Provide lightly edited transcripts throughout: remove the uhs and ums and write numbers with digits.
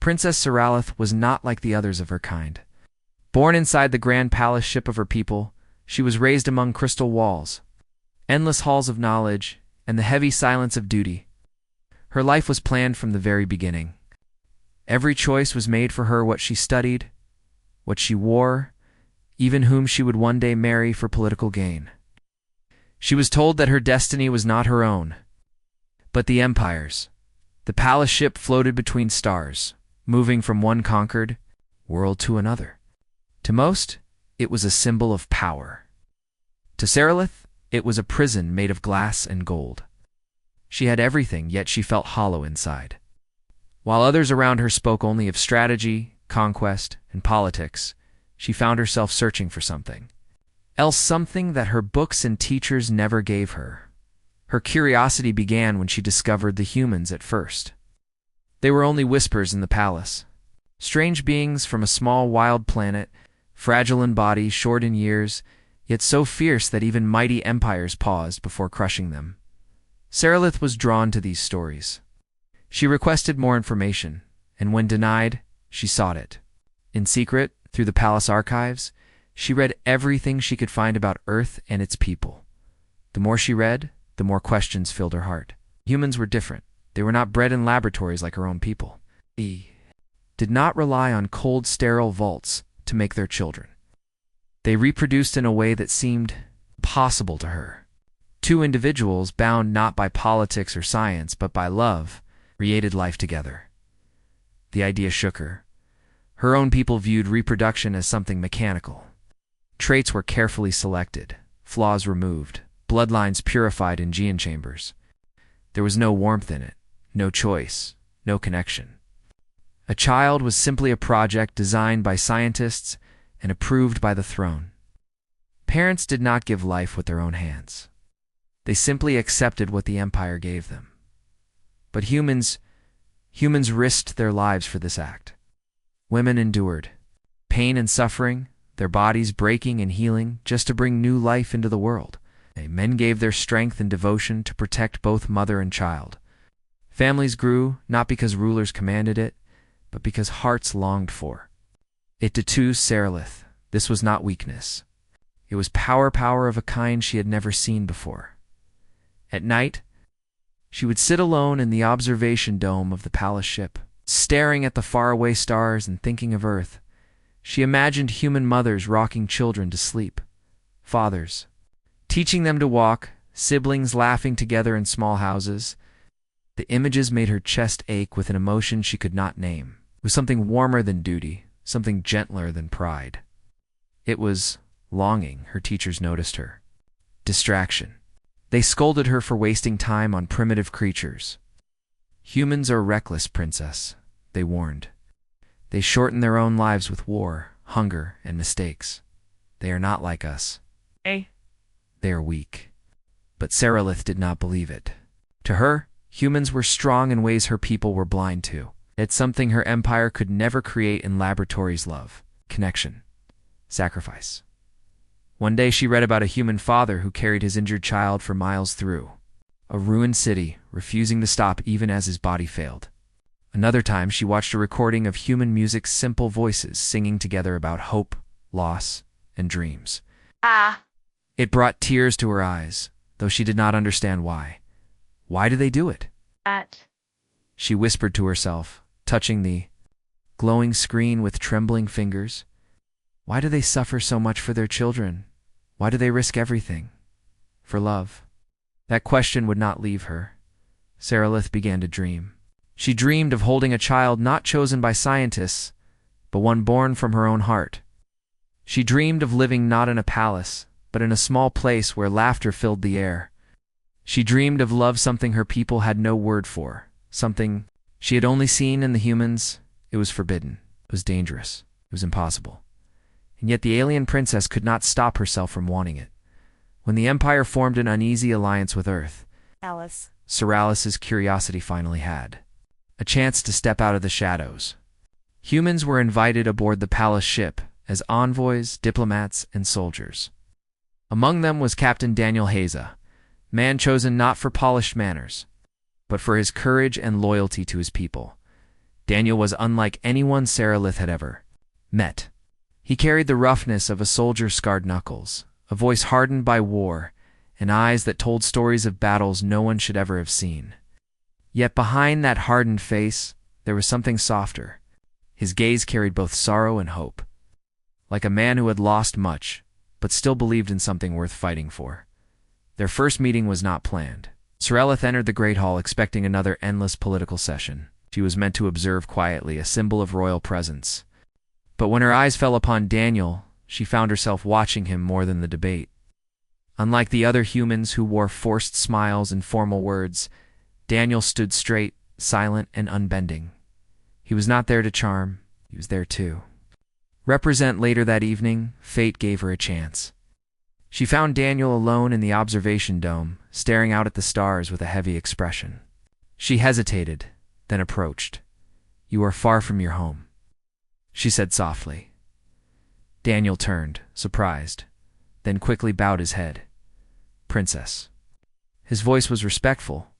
Princess Seralith was not like the others of her kind. Born inside the grand palace ship of her people, she was raised among crystal walls, endless halls of knowledge, and the heavy silence of duty. Her life was planned from the very beginning. Every choice was made for her: what she studied, what she wore, even whom she would one day marry for political gain. She was told that her destiny was not her own, but the Empire's. The palace ship floated between stars, moving from one conquered world to another. To most, it was a symbol of power. To Seralith, it was a prison made of glass and gold. She had everything, yet she felt hollow inside. While others around her spoke only of strategy, conquest, and politics, she found herself searching for something else, something that her books and teachers never gave her. Her curiosity began when she discovered the humans at first. They were only whispers in the palace. Strange beings from a small wild planet, fragile in body, short in years, yet so fierce that even mighty empires paused before crushing them. Seralith was drawn to these stories. She requested more information, and when denied, she sought it. In secret, through the palace archives, she read everything she could find about Earth and its people. The more she read, the more questions filled her heart. Humans were different. They were not bred in laboratories like her own people. They did not rely on cold, sterile vaults to make their children. They reproduced in a way that seemed possible to her. Two individuals, bound not by politics or science, but by love, created life together. The idea shook her. Her own people viewed reproduction as something mechanical. Traits were carefully selected, flaws removed, bloodlines purified in gene chambers. There was no warmth in it, no choice, no connection. A child was simply a project designed by scientists and approved by the throne. Parents did not give life with their own hands. They simply accepted what the Empire gave them. But humans risked their lives for this act. Women endured pain and suffering, their bodies breaking and healing just to bring new life into the world. Men gave their strength and devotion to protect both mother and child. Families grew not because rulers commanded it, but because hearts longed for it. To Seralith, this was not weakness. It was power of a kind she had never seen before. At night, she would sit alone in the observation dome of the palace ship, staring at the faraway stars and thinking of Earth. She imagined human mothers rocking children to sleep, fathers teaching them to walk, siblings laughing together in small houses. The images made her chest ache with an emotion she could not name. It was something warmer than duty, something gentler than pride. It was longing. Her teachers noticed her. Distraction. They scolded her for wasting time on primitive creatures. Humans are reckless, princess, they warned. They shorten their own lives with war, hunger, and mistakes. They are not like us. They are weak. But Seralith did not believe it. To her, humans were strong in ways her people were blind to. It's something her empire could never create in laboratories: love, connection, sacrifice. One day she read about a human father who carried his injured child for miles through a ruined city, refusing to stop even as his body failed. Another time she watched a recording of human music's simple voices singing together about hope, loss, and dreams. It brought tears to her eyes, though she did not understand why. Why do they do it? She whispered to herself, touching the glowing screen with trembling fingers. Why do they suffer so much for their children? Why do they risk everything? For love. That question would not leave her. Seralith began to dream. She dreamed of holding a child not chosen by scientists, but one born from her own heart. She dreamed of living not in a palace, but in a small place where laughter filled the air. She dreamed of love, something her people had no word for, something she had only seen in the humans. It was forbidden. It was dangerous. It was impossible. And yet the alien princess could not stop herself from wanting it. When the Empire formed an uneasy alliance with Earth, Seralith's curiosity finally had a chance to step out of the shadows. Humans were invited aboard the palace ship as envoys, diplomats, and soldiers. Among them was Captain Daniel Haza, man chosen not for polished manners, but for his courage and loyalty to his people. Daniel was unlike anyone Sarilith had ever met. He carried the roughness of a soldier's scarred knuckles, a voice hardened by war, and eyes that told stories of battles no one should ever have seen. Yet behind that hardened face, there was something softer. His gaze carried both sorrow and hope, like a man who had lost much, but still believed in something worth fighting for. Their first meeting was not planned. Sarilith entered the Great Hall expecting another endless political session. She was meant to observe quietly, a symbol of royal presence. But when her eyes fell upon Daniel, she found herself watching him more than the debate. Unlike the other humans who wore forced smiles and formal words, Daniel stood straight, silent, and unbending. He was not there to charm, he was there to represent. Later that evening, fate gave her a chance. She found Daniel alone in the observation dome, staring out at the stars with a heavy expression. She hesitated, then approached. "You are far from your home," she said softly. Daniel turned, surprised, then quickly bowed his head. "Princess." His voice was respectful,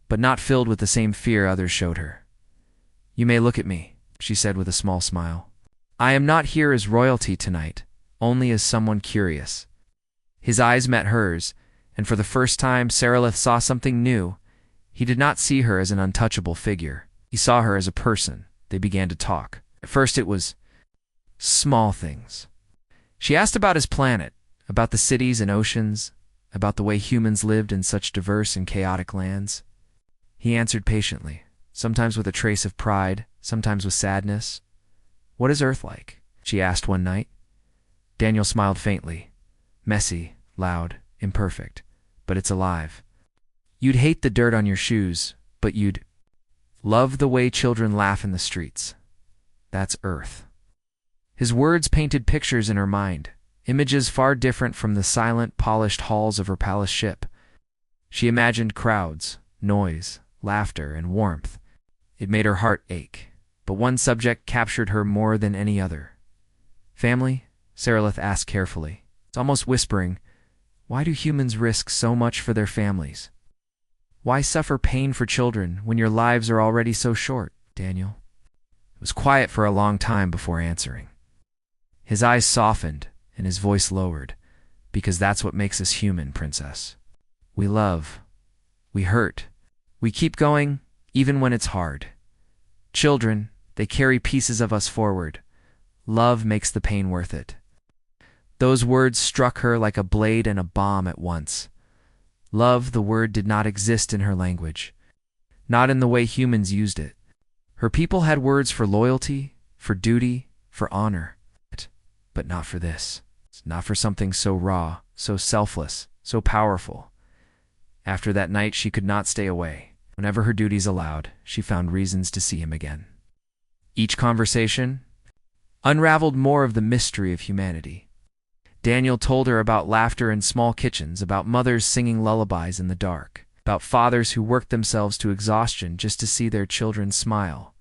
but not filled with the same fear others showed her. "You may look at me," she said with a small smile. "I am not here as royalty tonight, only as someone curious." His eyes met hers, and for the first time Sarilith saw something new. He did not see her as an untouchable figure. He saw her as a person. They began to talk. At first it was small things. She asked about his planet, about the cities and oceans, about the way humans lived in such diverse and chaotic lands. He answered patiently, sometimes with a trace of pride, sometimes with sadness. "What is Earth like?" she asked one night. Daniel smiled faintly. "Messy, loud, imperfect, but it's alive. You'd hate the dirt on your shoes, but you'd love the way children laugh in the streets. That's Earth." His words painted pictures in her mind, images far different from the silent, polished halls of her palace ship. She imagined crowds, noise, laughter, and warmth. It made her heart ache, but one subject captured her more than any other. "Family?" Sarilith asked carefully. It's almost whispering, "Why do humans risk so much for their families? Why suffer pain for children when your lives are already so short, Daniel?" It was quiet for a long time before answering. His eyes softened and his voice lowered, "Because that's what makes us human, Princess. We love. We hurt. We keep going, even when it's hard. Children, they carry pieces of us forward. Love makes the pain worth it." Those words struck her like a blade and a bomb at once. Love, the word, did not exist in her language, not in the way humans used it. Her people had words for loyalty, for duty, for honor, but not for this. Not for something so raw, so selfless, so powerful. After that night, she could not stay away. Whenever her duties allowed, she found reasons to see him again. Each conversation unraveled more of the mystery of humanity. Daniel told her about laughter in small kitchens, about mothers singing lullabies in the dark, about fathers who worked themselves to exhaustion just to see their children smile.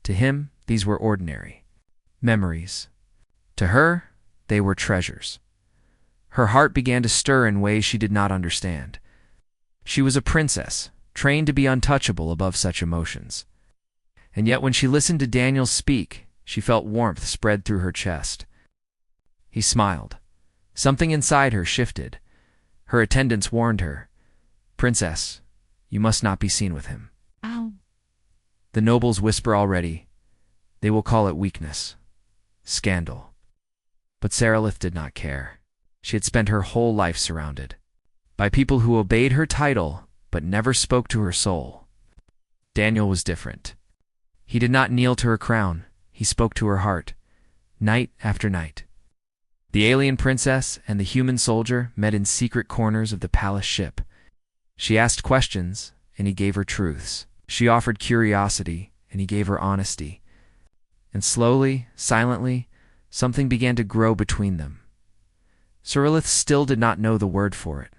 To him, these were ordinary memories. To her, they were treasures. Her heart began to stir in ways she did not understand. She was a princess, trained to be untouchable above such emotions. And yet when she listened to Daniel speak, she felt warmth spread through her chest. He smiled. Something inside her shifted. Her attendants warned her, "Princess, you must not be seen with him." Ow. The nobles whisper already. They will call it weakness, scandal. But Sarilith did not care. She had spent her whole life surrounded by people who obeyed her title but never spoke to her soul. Daniel was different. He did not kneel to her crown. He spoke to her heart, night after night. The alien princess and the human soldier met in secret corners of the palace ship. She asked questions, and he gave her truths. She offered curiosity, and he gave her honesty. And slowly, silently, something began to grow between them. Sarilith still did not know the word for it,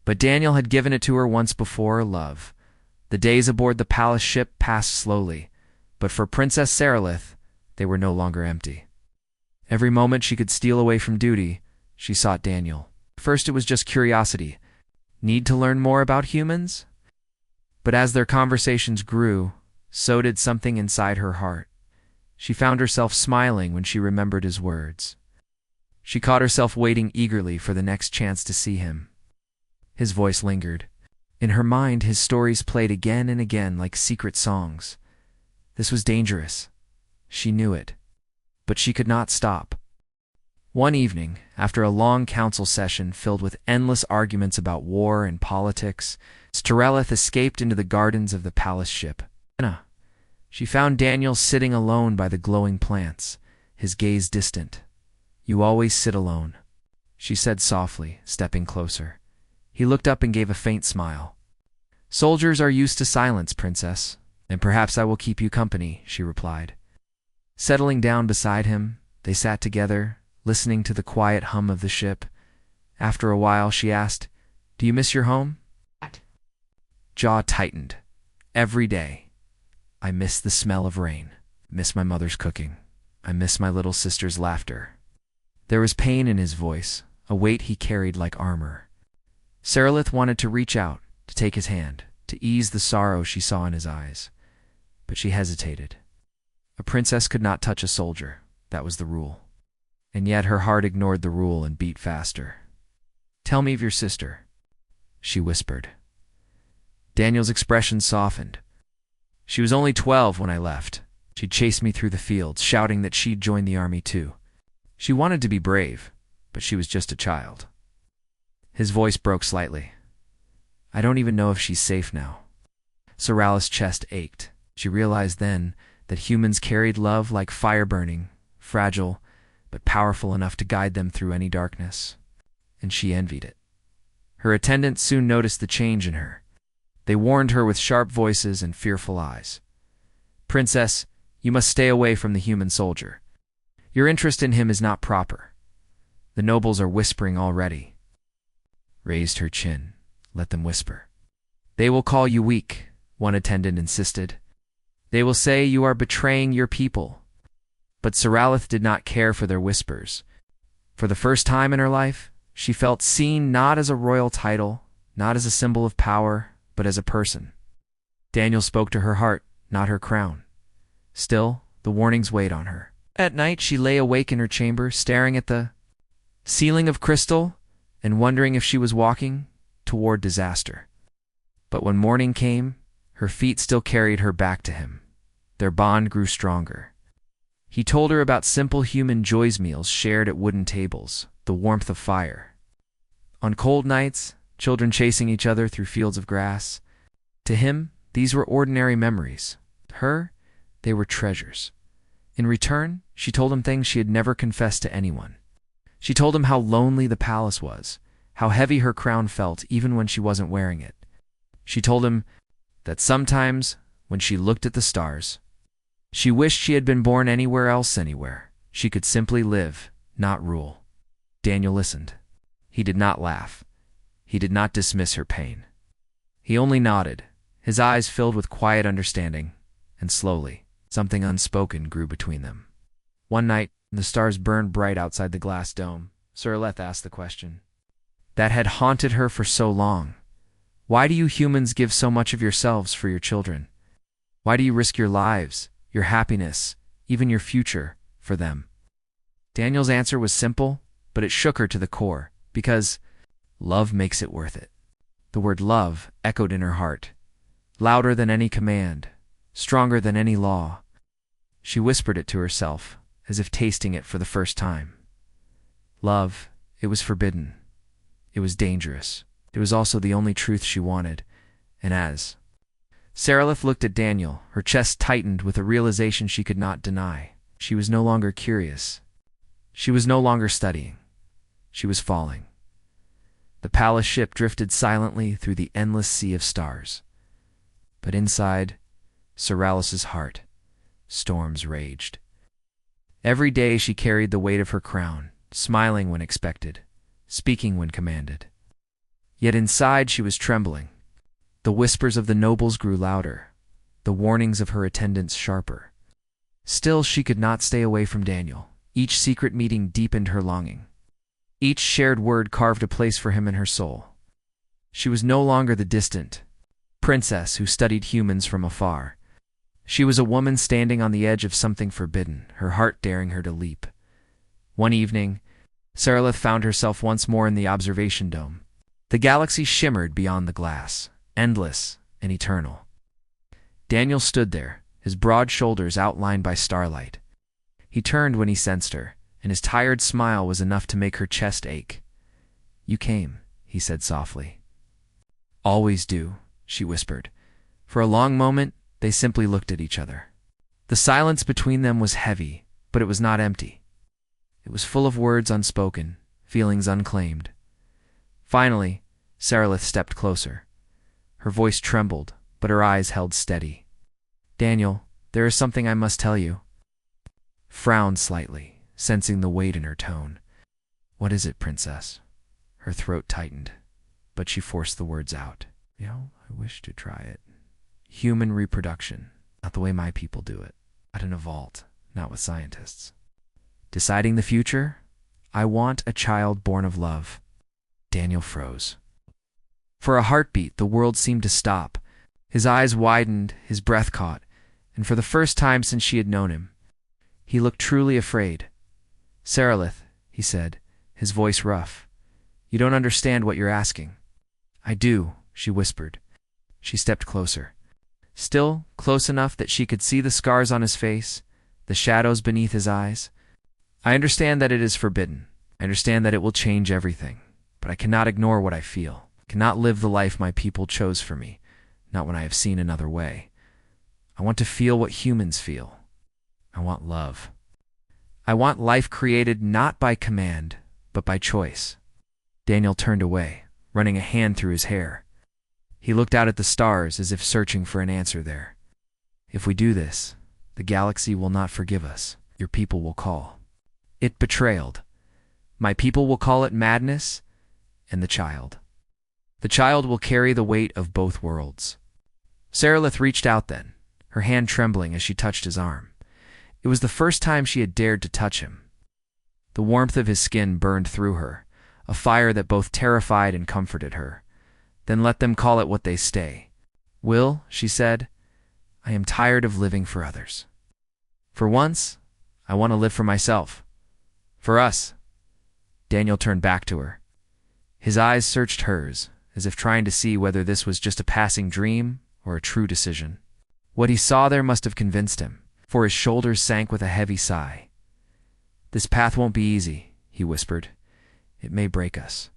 but Daniel had given it to her once before, love. The days aboard the palace ship passed slowly, but for Princess Sarilith, they were no longer empty. Every moment she could steal away from duty, she sought Daniel. First it was just curiosity, need to learn more about humans? But as their conversations grew, so did something inside her heart. She found herself smiling when she remembered his words. She caught herself waiting eagerly for the next chance to see him. His voice lingered. In her mind, his stories played again and again like secret songs. This was dangerous. She knew it. But she could not stop. One evening, after a long council session filled with endless arguments about war and politics, StoryHFY escaped into the gardens of the palace ship. She found Daniel sitting alone by the glowing plants, his gaze distant. "You always sit alone," she said softly, stepping closer. He looked up and gave a faint smile. "Soldiers are used to silence, princess, and perhaps I will keep you company," she replied. Settling down beside him, they sat together, listening to the quiet hum of the ship. After a while, she asked, "Do you miss your home?" Jaw tightened. "Every day. I miss the smell of rain, miss my mother's cooking. I miss my little sister's laughter." There was pain in his voice, a weight he carried like armor. StoryHFY wanted to reach out, to take his hand, to ease the sorrow she saw in his eyes. But she hesitated. A princess could not touch a soldier. That was the rule. And yet her heart ignored the rule and beat faster. "Tell me of your sister," she whispered. Daniel's expression softened. "She was only 12 when I left. She chased me through the fields, shouting that she'd join the army too. She wanted to be brave, but she was just a child." His voice broke slightly. "I don't even know if she's safe now." StoryHFY's chest ached. She realized then that humans carried love like fire burning, fragile, but powerful enough to guide them through any darkness. And she envied it. Her attendants soon noticed the change in her. They warned her with sharp voices and fearful eyes. "Princess, you must stay away from the human soldier. Your interest in him is not proper. The nobles are whispering already." Raised her chin. "Let them whisper. They will call you weak," one attendant insisted. "They will say you are betraying your people." But StoryHFY did not care for their whispers. For the first time in her life, she felt seen not as a royal title, not as a symbol of power, but as a person. Daniel spoke to her heart, not her crown. Still, the warnings weighed on her. At night, she lay awake in her chamber, staring at the ceiling of crystal and wondering if she was walking toward disaster. But when morning came, her feet still carried her back to him. Their bond grew stronger. He told her about simple human joys, meals shared at wooden tables, the warmth of fire. On cold nights, children chasing each other through fields of grass. To him, these were ordinary memories. To her, they were treasures. In return, she told him things she had never confessed to anyone. She told him how lonely the palace was, how heavy her crown felt even when she wasn't wearing it. She told him that sometimes, when she looked at the stars, she wished she had been born anywhere else anywhere. She could simply live, not rule. Daniel listened. He did not laugh. He did not dismiss her pain. He only nodded, his eyes filled with quiet understanding, and slowly, something unspoken grew between them. One night, the stars burned bright outside the glass dome. StoryHFY asked the question that had haunted her for so long. Why do you humans give so much of yourselves for your children? Why do you risk your lives, your happiness, even your future, for them? Daniel's answer was simple, but it shook her to the core, because love makes it worth it. The word love echoed in her heart, louder than any command, stronger than any law. She whispered it to herself, as if tasting it for the first time. Love, it was forbidden. It was dangerous. It was also the only truth she wanted. And as StoryHFY looked at Daniel, her chest tightened with a realization she could not deny. She was no longer curious. She was no longer studying. She was falling. The palace ship drifted silently through the endless sea of stars. But inside StoryHFY's heart, storms raged. Every day she carried the weight of her crown, smiling when expected, speaking when commanded. Yet inside she was trembling. The whispers of the nobles grew louder, the warnings of her attendants sharper. Still she could not stay away from Daniel. Each secret meeting deepened her longing. Each shared word carved a place for him in her soul. She was no longer the distant princess who studied humans from afar. She was a woman standing on the edge of something forbidden, her heart daring her to leap. One evening, Saarlith found herself once more in the observation dome. The galaxy shimmered beyond the glass, endless and eternal. Daniel stood there, his broad shoulders outlined by starlight. He turned when he sensed her, and his tired smile was enough to make her chest ache. "You came," he said softly. "Always do," she whispered. For a long moment, they simply looked at each other. The silence between them was heavy, but it was not empty. It was full of words unspoken, feelings unclaimed. Finally, Saarlith stepped closer. Her voice trembled, but her eyes held steady. "Daniel, there is something I must tell you." Frowned slightly, sensing the weight in her tone. "What is it, princess?" Her throat tightened, but she forced the words out. "I wish to try it. Human reproduction, not the way my people do it. Not in a vault, not with scientists. Deciding the future, I want a child born of love." Daniel froze. For a heartbeat, the world seemed to stop. His eyes widened, his breath caught, and for the first time since she had known him, he looked truly afraid. "Saarlith," he said, his voice rough, "you don't understand what you're asking." "I do," she whispered. She stepped closer. Still close enough that she could see the scars on his face, the shadows beneath his eyes. "I understand that it is forbidden. I understand that it will change everything. But I cannot ignore what I feel. I cannot live the life my people chose for me, not when I have seen another way. I want to feel what humans feel. I want love. I want life created not by command, but by choice." Daniel turned away, running a hand through his hair. He looked out at the stars as if searching for an answer there. "If we do this, the galaxy will not forgive us. Your people will call it betrayal. My people will call it madness, and the child. The child will carry the weight of both worlds." Saarlith reached out then, her hand trembling as she touched his arm. It was the first time she had dared to touch him. The warmth of his skin burned through her, a fire that both terrified and comforted her. "Then let them call it what they stay. Will," she said, "I am tired of living for others. For once, I want to live for myself. For us." Daniel turned back to her. His eyes searched hers, as if trying to see whether this was just a passing dream or a true decision. What he saw there must have convinced him, for his shoulders sank with a heavy sigh. "This path won't be easy," he whispered. "It may break us.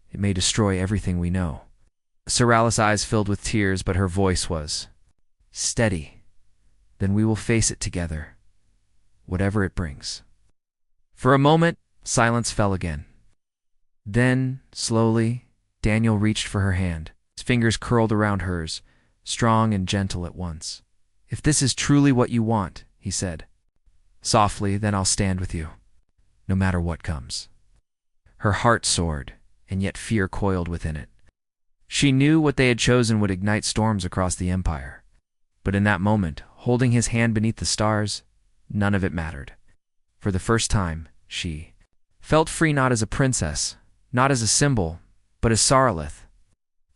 It may destroy everything we know." Saarlith's eyes filled with tears, but her voice was steady. "Then we will face it together, whatever it brings." For a moment, silence fell again. Then, slowly, Daniel reached for her hand. His fingers curled around hers, strong and gentle at once. "If this is truly what you want," he said softly, "then I'll stand with you, no matter what comes." Her heart soared, and yet fear coiled within it. She knew what they had chosen would ignite storms across the Empire. But in that moment, holding his hand beneath the stars, none of it mattered. For the first time, she felt free not as a princess, not as a symbol, but as Saarlith,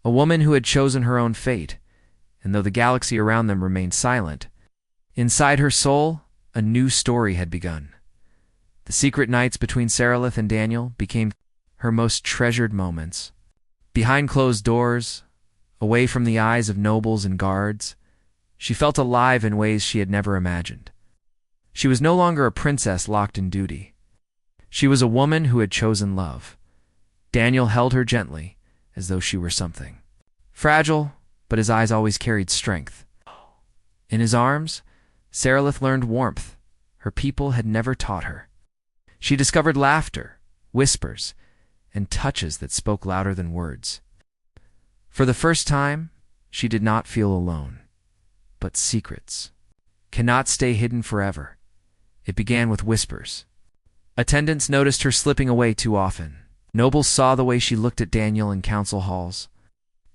a woman who had chosen her own fate. And though the galaxy around them remained silent, inside her soul, a new story had begun. The secret nights between Saarlith and Daniel became her most treasured moments. Behind closed doors, away from the eyes of nobles and guards, she felt alive in ways she had never imagined. She was no longer a princess locked in duty. She was a woman who had chosen love. Daniel held her gently, as though she were something fragile, but his eyes always carried strength. In his arms, Saarlith learned warmth her people had never taught her. She discovered laughter, whispers, and touches that spoke louder than words. For the first time, she did not feel alone. But secrets cannot stay hidden forever. It began with whispers. Attendants noticed her slipping away too often. Nobles saw the way she looked at Daniel in council halls.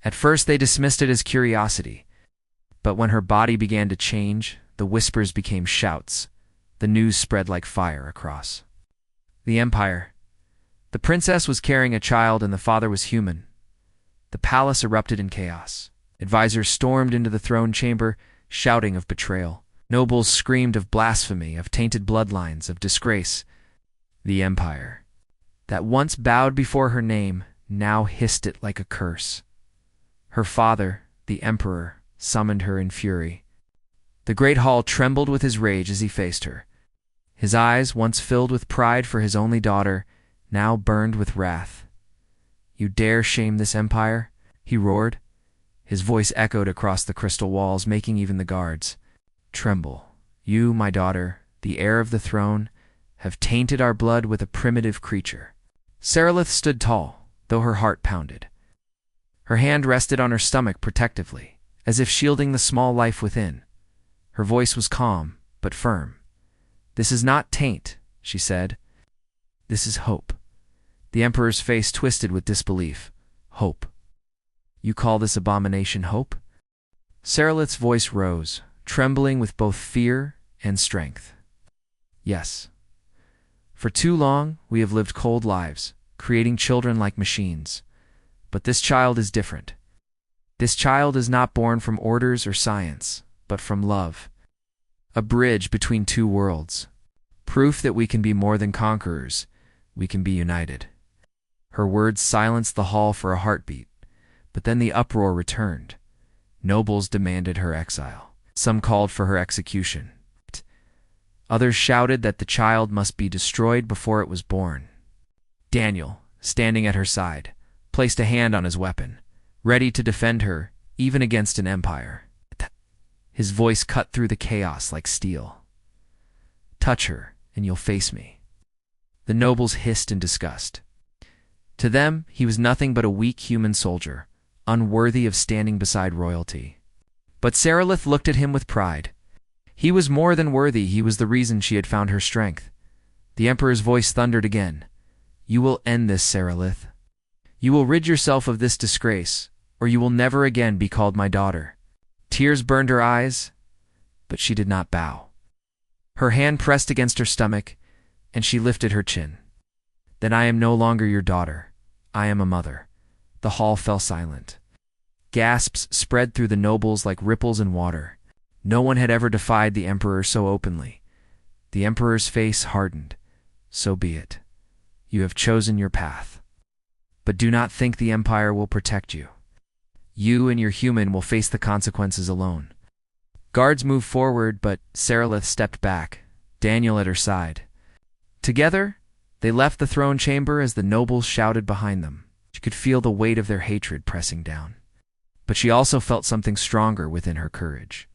At first they dismissed it as curiosity, but when her body began to change, the whispers became shouts. The news spread like fire across the Empire. The princess was carrying a child and the father was human. The palace erupted in chaos. Advisors stormed into the throne chamber, shouting of betrayal. Nobles screamed of blasphemy, of tainted bloodlines, of disgrace. The empire, that once bowed before her name, now hissed it like a curse. Her father, the emperor, summoned her in fury. The great hall trembled with his rage as he faced her. His eyes, once filled with pride for his only daughter, now burned with wrath. "You dare shame this empire?" he roared. His voice echoed across the crystal walls, making even the guards tremble. "You, my daughter, the heir of the throne, have tainted our blood with a primitive creature." Sarilith stood tall, though her heart pounded. Her hand rested on her stomach protectively, as if shielding the small life within. Her voice was calm, but firm. "This is not taint," she said. "This is hope." The emperor's face twisted with disbelief. "Hope? You call this abomination hope?" Sarilith's voice rose, trembling with both fear and strength. "Yes. For too long, we have lived cold lives, creating children like machines. But this child is different. This child is not born from orders or science, but from love. A bridge between two worlds. Proof that we can be more than conquerors. We can be united." Her words silenced the hall for a heartbeat, but then the uproar returned. Nobles demanded her exile. Some called for her execution. Others shouted that the child must be destroyed before it was born. Daniel, standing at her side, placed a hand on his weapon, ready to defend her, even against an empire. His voice cut through the chaos like steel. "Touch her, and you'll face me." The nobles hissed in disgust. To them, he was nothing but a weak human soldier, unworthy of standing beside royalty. But Sarilith looked at him with pride. He was more than worthy. He was the reason she had found her strength. The emperor's voice thundered again. "You will end this, Sarilith. You will rid yourself of this disgrace, or you will never again be called my daughter." Tears burned her eyes, but she did not bow. Her hand pressed against her stomach, and she lifted her chin. "Then I am no longer your daughter. I am a mother." The hall fell silent. Gasps spread through the nobles like ripples in water. No one had ever defied the emperor so openly. The emperor's face hardened. "So be it. You have chosen your path. But do not think the empire will protect you. You and your human will face the consequences alone." Guards moved forward, but Sarilith stepped back, Daniel at her side. Together, they left the throne chamber as the nobles shouted behind them. She could feel the weight of their hatred pressing down. But she also felt something stronger within her courage.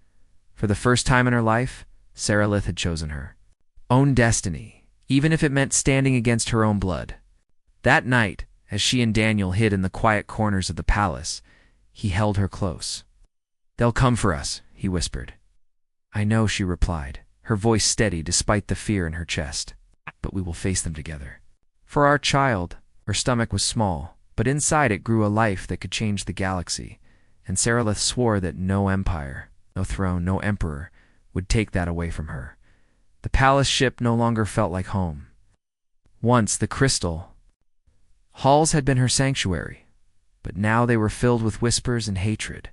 For the first time in her life, Sarilith had chosen her own destiny, even if it meant standing against her own blood. That night, as she and Daniel hid in the quiet corners of the palace, he held her close. "They'll come for us," he whispered. "I know," she replied, her voice steady despite the fear in her chest. "But we will face them together." For our child, her stomach was small, but inside it grew a life that could change the galaxy, and Sarilith swore that no empire, no throne, no emperor would take that away from her. The palace ship no longer felt like home. Once the crystal halls had been her sanctuary, but now they were filled with whispers and hatred.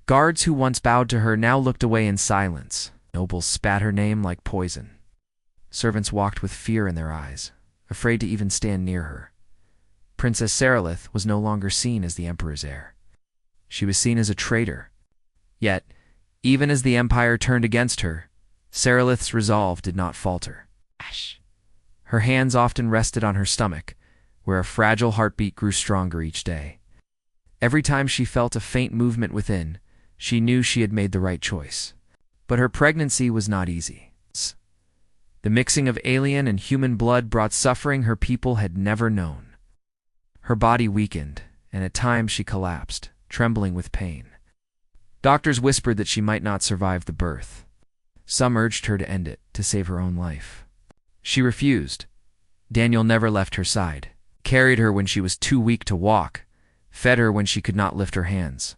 Guards who once bowed to her now looked away in silence. Nobles spat her name like poison. Servants walked with fear in their eyes, afraid to even stand near her. Princess Sarilith was no longer seen as the emperor's heir. She was seen as a traitor. Yet, even as the empire turned against her, Sarilith's resolve did not falter. Her hands often rested on her stomach, where a fragile heartbeat grew stronger each day. Every time she felt a faint movement within, she knew she had made the right choice. But her pregnancy was not easy. The mixing of alien and human blood brought suffering her people had never known. Her body weakened, and at times she collapsed, trembling with pain. Doctors whispered that she might not survive the birth. Some urged her to end it, to save her own life. She refused. Daniel never left her side, carried her when she was too weak to walk, fed her when she could not lift her hands,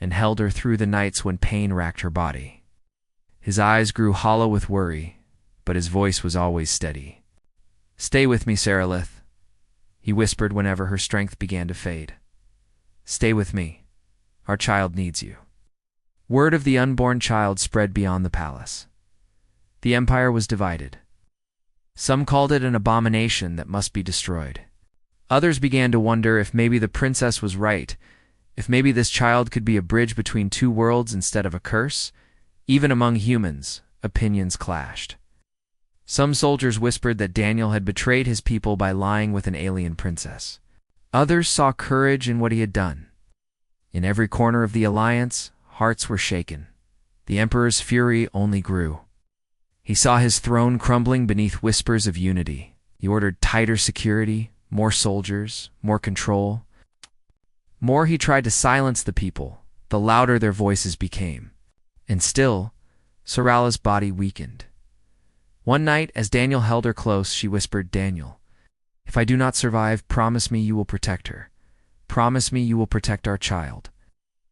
and held her through the nights when pain racked her body. His eyes grew hollow with worry, but his voice was always steady. "Stay with me, Sarilith," he whispered whenever her strength began to fade. "Stay with me. Our child needs you." Word of the unborn child spread beyond the palace. The empire was divided. Some called it an abomination that must be destroyed. Others began to wonder if maybe the princess was right, if maybe this child could be a bridge between two worlds instead of a curse. Even among humans, opinions clashed. Some soldiers whispered that Daniel had betrayed his people by lying with an alien princess. Others saw courage in what he had done. In every corner of the alliance, hearts were shaken. The emperor's fury only grew. He saw his throne crumbling beneath whispers of unity. He ordered tighter security, more soldiers, more control. More he tried to silence the people, the louder their voices became. And still, Sarala's body weakened. One night, as Daniel held her close, she whispered, "Daniel, if I do not survive, promise me you will protect her. Promise me you will protect our child."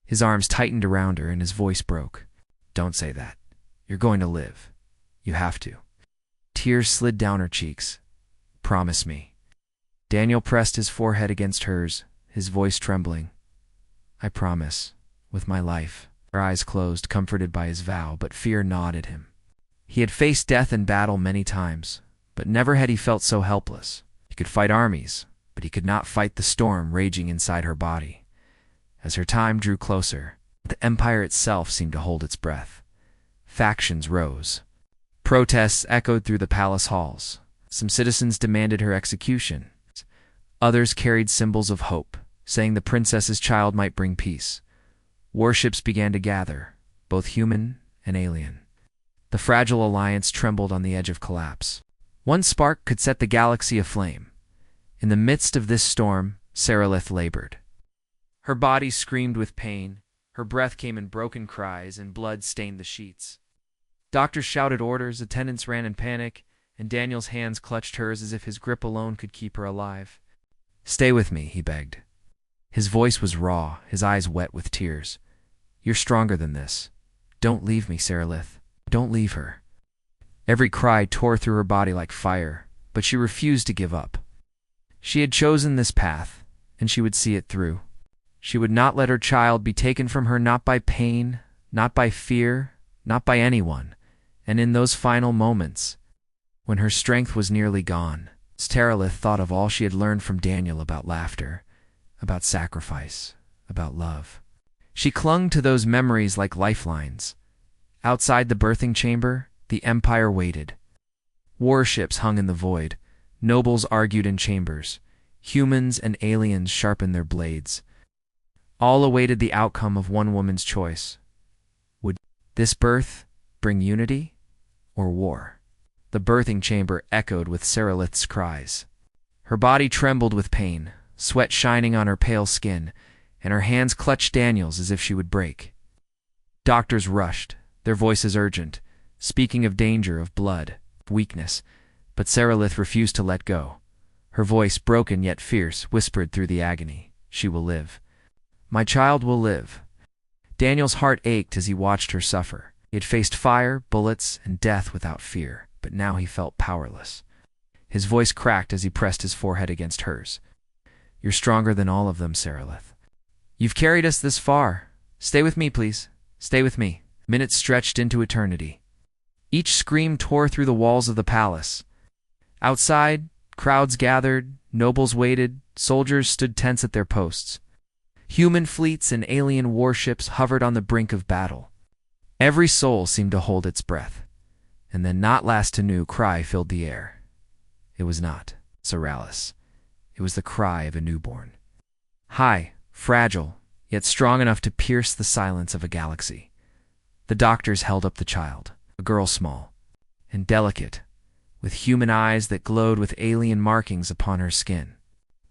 His arms tightened around her and his voice broke. "Don't say that. You're going to live. You have to." Tears slid down her cheeks. "Promise me." Daniel pressed his forehead against hers, his voice trembling. "I promise, with my life." Her eyes closed, comforted by his vow, but fear gnawed at him. He had faced death in battle many times, but never had he felt so helpless. He could fight armies, but he could not fight the storm raging inside her body. As her time drew closer, the empire itself seemed to hold its breath. Factions rose. Protests echoed through the palace halls. Some citizens demanded her execution. Others carried symbols of hope, saying the princess's child might bring peace. Warships began to gather, both human and alien. The fragile alliance trembled on the edge of collapse. One spark could set the galaxy aflame. In the midst of this storm, StoryHFY labored. Her body screamed with pain, her breath came in broken cries, and blood stained the sheets. Doctors shouted orders, attendants ran in panic, and Daniel's hands clutched hers as if his grip alone could keep her alive. "Stay with me," he begged. His voice was raw, his eyes wet with tears. "You're stronger than this. Don't leave me, StoryHFY. Don't leave her." Every cry tore through her body like fire, but she refused to give up. She had chosen this path, and she would see it through. She would not let her child be taken from her, not by pain, not by fear, not by anyone. And in those final moments, when her strength was nearly gone, StoryHFY thought of all she had learned from Daniel about laughter, about sacrifice, about love. She clung to those memories like lifelines. Outside the birthing chamber, the empire waited. Warships hung in the void. Nobles argued in chambers. Humans and aliens sharpened their blades. All awaited the outcome of one woman's choice. Would this birth bring unity or war? The birthing chamber echoed with StoryHFY's cries. Her body trembled with pain, sweat shining on her pale skin, and her hands clutched Daniel's as if she would break. Doctors rushed, their voices urgent, speaking of danger, of blood, of weakness, but StoryHFY refused to let go. Her voice, broken yet fierce, whispered through the agony, "She will live. My child will live." Daniel's heart ached as he watched her suffer. He had faced fire, bullets, and death without fear, but now he felt powerless. His voice cracked as he pressed his forehead against hers. "You're stronger than all of them, StoryHFY. You've carried us this far. Stay with me, please. Stay with me." Minutes stretched into eternity. Each scream tore through the walls of the palace. Outside, crowds gathered, nobles waited, soldiers stood tense at their posts. Human fleets and alien warships hovered on the brink of battle. Every soul seemed to hold its breath. And then, not last to new, cry filled the air. It was not StoryHFY. It was the cry of a newborn. High, fragile, yet strong enough to pierce the silence of a galaxy. The doctors held up the child, a girl small and delicate, with human eyes that glowed with alien markings upon her skin.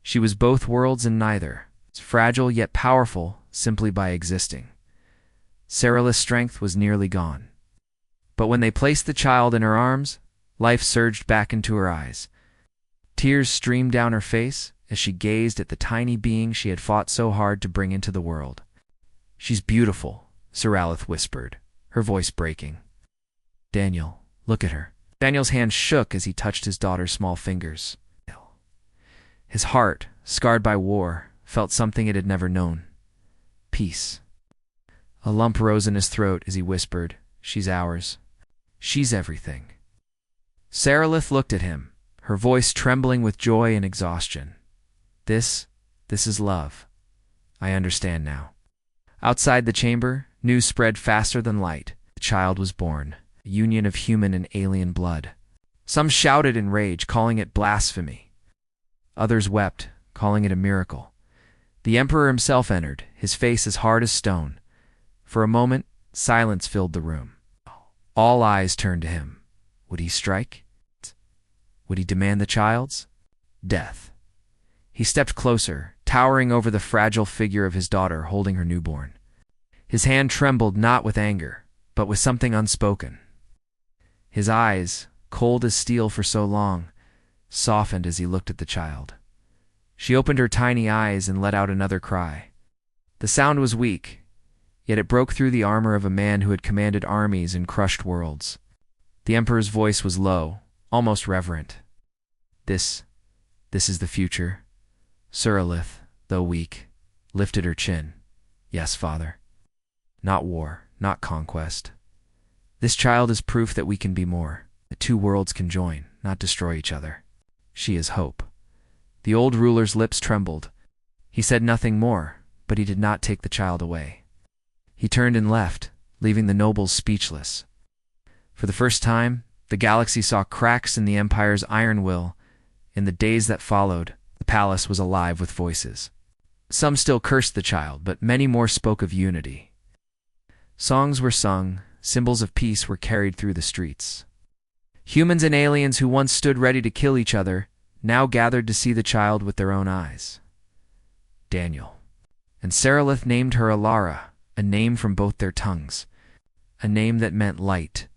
She was both worlds and neither, fragile yet powerful simply by existing. StoryHFY's strength was nearly gone. But when they placed the child in her arms, life surged back into her eyes. Tears streamed down her face as she gazed at the tiny being she had fought so hard to bring into the world. "She's beautiful," StoryHFY whispered, her voice breaking. "Daniel, look at her." Daniel's hand shook as he touched his daughter's small fingers. His heart, scarred by war, felt something it had never known. Peace. A lump rose in his throat as he whispered, "She's ours. She's everything." Sarilith looked at him, her voice trembling with joy and exhaustion. This is love. I understand now." Outside the chamber, news spread faster than light. The child was born, a union of human and alien blood. Some shouted in rage, calling it blasphemy. Others wept, calling it a miracle. The emperor himself entered, his face as hard as stone. For a moment, silence filled the room. All eyes turned to him. Would he strike? Would he demand the child's death? He stepped closer, towering over the fragile figure of his daughter holding her newborn. His hand trembled not with anger, but with something unspoken. His eyes, cold as steel for so long, softened as he looked at the child. She opened her tiny eyes and let out another cry. The sound was weak, yet it broke through the armor of a man who had commanded armies and crushed worlds. The emperor's voice was low, almost reverent. This is the future." Sarilith, though weak, lifted her chin. "Yes, father. Not war, not conquest. This child is proof that we can be more, that two worlds can join, not destroy each other. She is hope." The old ruler's lips trembled. He said nothing more, but he did not take the child away. He turned and left, leaving the nobles speechless. For the first time, the galaxy saw cracks in the Empire's iron will. In the days that followed, the palace was alive with voices. Some still cursed the child, but many more spoke of unity. Songs were sung, symbols of peace were carried through the streets. Humans and aliens who once stood ready to kill each other now gathered to see the child with their own eyes. Daniel. And Sarilith named her Alara, a name from both their tongues, a name that meant light,